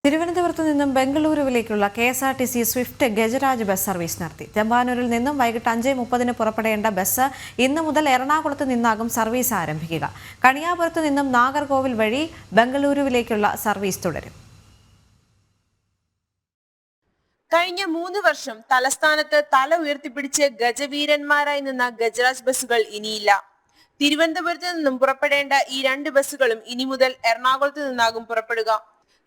തിരുവനന്തപുരത്ത് നിന്നും ബംഗളൂരുവിലേക്കുള്ള KSRTC swift Gajraj bus service നടത്തി. തമ്പാനൂരിൽ നിന്നും വൈകിട്ട് 5:30 പുറപ്പെടേണ്ട ബസ് ഇന്നു മുതൽ എറണാകുളത്ത് നിന്നാകും സർവീസ് ആരംഭിക്കുക. കണിയാപുരത്ത് നിന്നും നാഗർകോവിൽ വഴി ബംഗളൂരുവിലേക്കുള്ള സർവീസ് തുടരും. കഴിഞ്ഞ 3 വർഷം തലസ്ഥാനത്ത് തല ഉയർത്തിപ്പിടിച്ച് ഗജവീരന്മാരായി നിന്ന ഗജരാജ് ബസ്സുകൾ ഇനിയില്ല. തിരുവനന്തപുരത്ത് നിന്നും പുറപ്പെടേണ്ട ഈ 2 ബസ്സുകളും ഇനി മുതൽ എറണാകുളത്ത് നിന്നാകും പുറപ്പെടുക.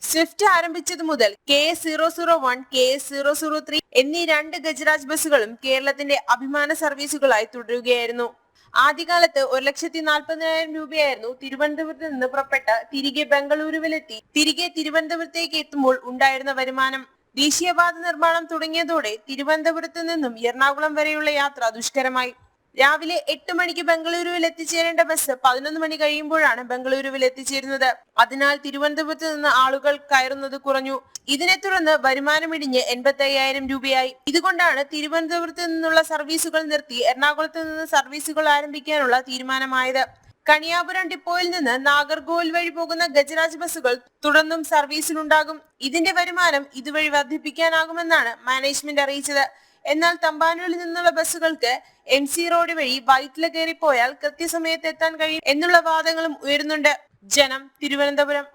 സ്വിഫ്റ്റ് ആരംഭിച്ചതു മുതൽ KS001, KS003 എന്നീ 2 ഗജരാജ് ബസ്സുകളും കേരളത്തിന്റെ അഭിമാന സർവീസുകളായി തുടരുകയായിരുന്നു. ആദ്യകാലത്ത് 1,40,000 രൂപയായിരുന്നു തിരുവനന്തപുരത്ത് നിന്ന് പുറപ്പെട്ട തിരികെ ബംഗളൂരുവിലെത്തി തിരികെ തിരുവനന്തപുരത്തേക്ക് എത്തുമ്പോൾ ഉണ്ടായിരുന്ന വരുമാനം. ദേശീയപാത നിർമ്മാണം തുടങ്ങിയതോടെ തിരുവനന്തപുരത്ത് നിന്നും എറണാകുളം വരെയുള്ള യാത്ര ദുഷ്കരമായി. രാവിലെ 8 മണിക്ക് ബംഗളൂരുവിൽ എത്തിച്ചേരേണ്ട ബസ് 11 മണി കഴിയുമ്പോഴാണ് ബംഗളൂരുവിൽ എത്തിച്ചേരുന്നത്. അതിനാൽ തിരുവനന്തപുരത്ത് നിന്ന് ആളുകൾ കയറുന്നത് കുറഞ്ഞു. ഇതിനെ തുടർന്ന് വരുമാനമിടിഞ്ഞ് 85,000 രൂപയായി. ഇതുകൊണ്ടാണ് തിരുവനന്തപുരത്ത് നിന്നുള്ള സർവീസുകൾ നിർത്തി എറണാകുളത്ത് നിന്ന് സർവീസുകൾ ആരംഭിക്കാനുള്ള തീരുമാനമായത്. കണിയാപുരം ഡിപ്പോയിൽ നിന്ന് നാഗർകോവിൽ വഴി പോകുന്ന ഗജരാജ് ബസ്സുകൾ തുടർന്നും സർവീസിലുണ്ടാകും. ഇതിന്റെ വരുമാനം ഇതുവഴി വർദ്ധിപ്പിക്കാനാകുമെന്നാണ് മാനേജ്മെന്റ് അറിയിച്ചത്. എന്നാൽ തമ്പാനൂരിൽ നിന്നുള്ള ബസ്സുകൾക്ക് MC റോഡ് വഴി വൈറ്റില കയറിപ്പോയാൽ കൃത്യസമയത്ത് എത്താൻ കഴിയും എന്നുള്ള വാദങ്ങളും ഉയരുന്നുണ്ട്. ജനം, തിരുവനന്തപുരം.